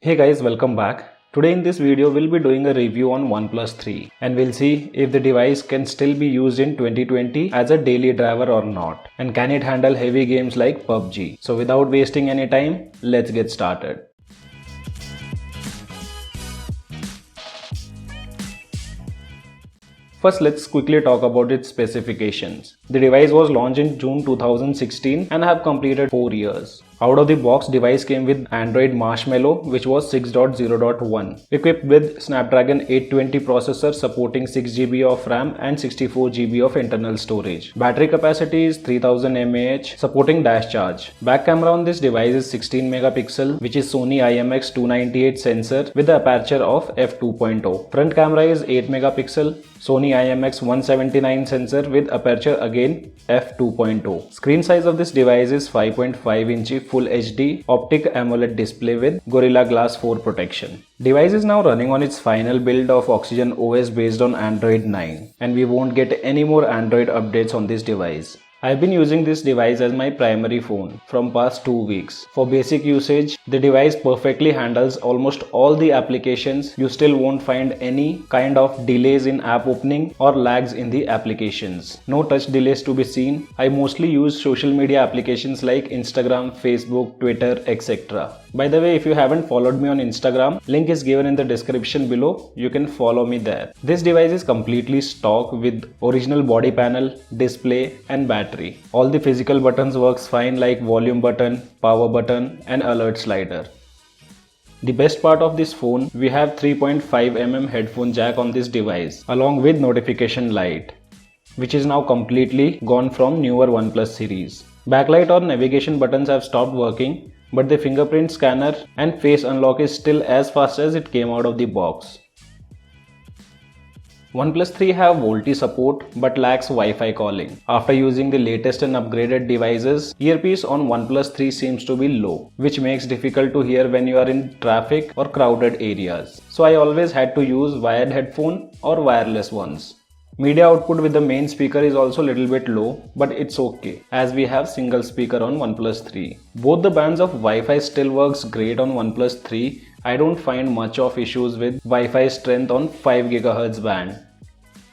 Hey guys, welcome back. Today in this video we'll be doing a review on OnePlus 3 and we'll see if the device can still be used in 2020 as a daily driver or not, and can it handle heavy games like PUBG. So without wasting any time, let's get started. First, let's quickly talk about its specifications. The device was launched in June 2016 and have completed 4 years. Out of the box, device came with Android Marshmallow, which was 6.0.1, equipped with Snapdragon 820 processor supporting 6GB of RAM and 64GB of internal storage. Battery capacity is 3000 mAh, supporting dash charge. Back camera on this device is 16 megapixel, which is Sony IMX298 sensor with the aperture of f2.0. Front camera is 8 megapixel, Sony IMX179 sensor with aperture again f2.0. Screen size of this device is 5.5 inch Full HD optic AMOLED display with Gorilla Glass 4 protection. Device is now running on its final build of Oxygen OS based on Android 9, and we won't get any more Android updates on this device. I've been using this device as my primary phone from past 2 weeks. For basic usage, the device perfectly handles almost all the applications. You still won't find any kind of delays in app opening or lags in the applications. No touch delays to be seen. I mostly use social media applications like Instagram, Facebook, Twitter, etc. By the way, if you haven't followed me on Instagram, link is given in the description below. You can follow me there. This device is completely stock with original body panel, display and battery. All the physical buttons works fine like volume button, power button and alert slider. The best part of this phone, we have 3.5mm headphone jack on this device along with notification light, which is now completely gone from newer OnePlus series. Backlight or navigation buttons have stopped working, but the fingerprint scanner and face unlock is still as fast as it came out of the box. OnePlus 3 have VoLTE support but lacks Wi-Fi calling. After using the latest and upgraded devices, earpiece on OnePlus 3 seems to be low, which makes difficult to hear when you are in traffic or crowded areas. So I always had to use wired headphone or wireless ones. Media output with the main speaker is also a little bit low, but it's okay as we have single speaker on OnePlus 3. Both the bands of Wi-Fi still works great on OnePlus 3. I don't find much of issues with Wi-Fi strength on 5 GHz band.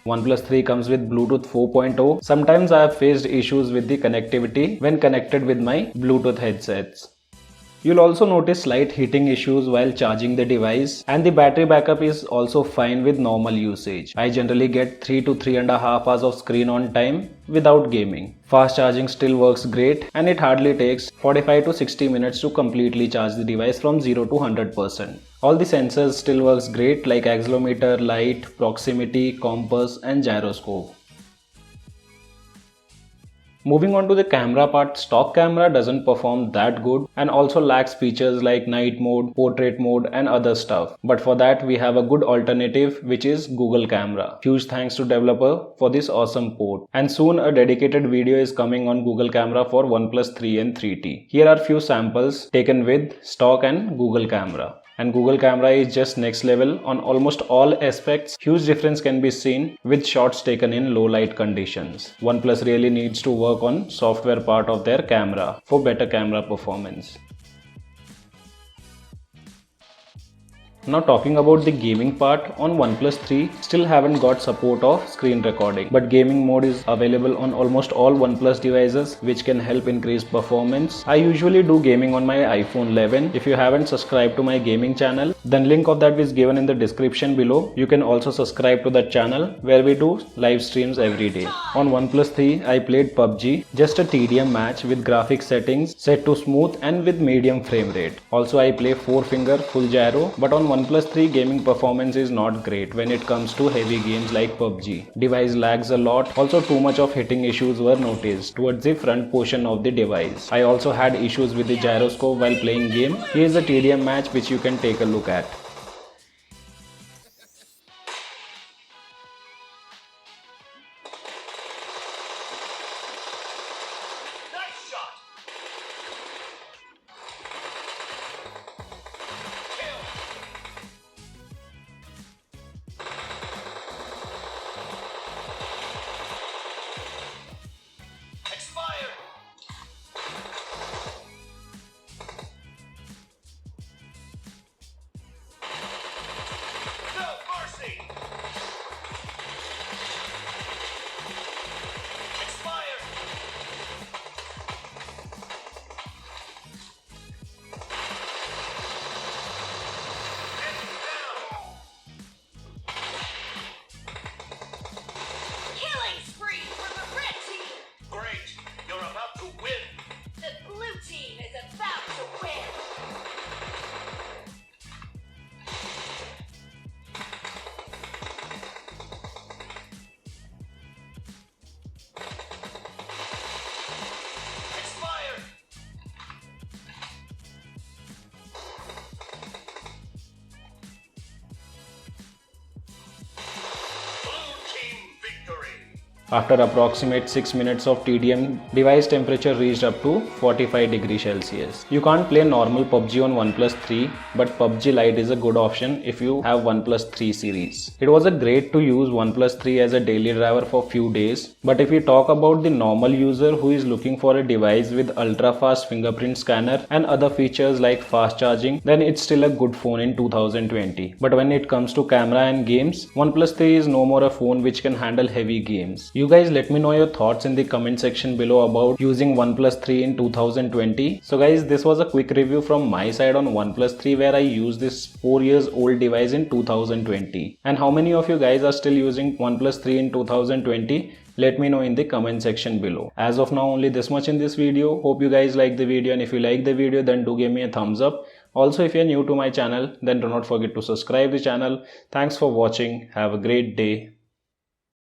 OnePlus 3 comes with Bluetooth 4.0. Sometimes I have faced issues with the connectivity when connected with my Bluetooth headsets. You'll also notice slight heating issues while charging the device, and the battery backup is also fine with normal usage. I generally get 3 to 3.5 hours of screen on time without gaming. Fast charging still works great, and it hardly takes 45 to 60 minutes to completely charge the device from 0 to 100%. All the sensors still works great like accelerometer, light, proximity, compass and gyroscope. Moving on to the camera part, stock camera doesn't perform that good and also lacks features like night mode, portrait mode and other stuff. But for that we have a good alternative, which is Google Camera. Huge thanks to developer for this awesome port. And soon a dedicated video is coming on Google Camera for OnePlus 3 and 3T. Here are few samples taken with stock and Google Camera. And Google Camera is just next level on almost all aspects. Huge difference can be seen with shots taken in low light conditions. OnePlus really needs to work on software part of their camera for better camera performance. Now talking about the gaming part, on OnePlus 3 still haven't got support of screen recording, but gaming mode is available on almost all OnePlus devices, which can help increase performance. I usually do gaming on my iPhone 11. If you haven't subscribed to my gaming channel, then link of that is given in the description below. You can also subscribe to that channel where we do live streams every day. On OnePlus 3 I played PUBG, just a TDM match with graphics settings set to smooth and with medium frame rate. Also I play 4-finger full gyro, but on OnePlus 3 gaming performance is not great when it comes to heavy games like PUBG. Device lags a lot. Also too much of hitting issues were noticed towards the front portion of the device. I also had issues with the gyroscope while playing game. Here is a TDM match which you can take a look at. After approximate 6 minutes of TDM, device temperature reached up to 45 degrees Celsius. You can't play normal PUBG on OnePlus 3, but PUBG Lite is a good option if you have OnePlus 3 series. It was a great to use OnePlus 3 as a daily driver for few days, but if we talk about the normal user who is looking for a device with ultra fast fingerprint scanner and other features like fast charging, then it's still a good phone in 2020. But when it comes to camera and games, OnePlus 3 is no more a phone which can handle heavy games. You guys let me know your thoughts in the comment section below about using OnePlus 3 in 2020. So guys, this was a quick review from my side on OnePlus 3 where I used this 4 years old device in 2020. And how many of you guys are still using OnePlus 3 in 2020? Let me know in the comment section below. As of now, only this much in this video. Hope you guys like the video, and if you like the video, then do give me a thumbs up. Also, if you're new to my channel, then do not forget to subscribe the channel. Thanks for watching. Have a great day.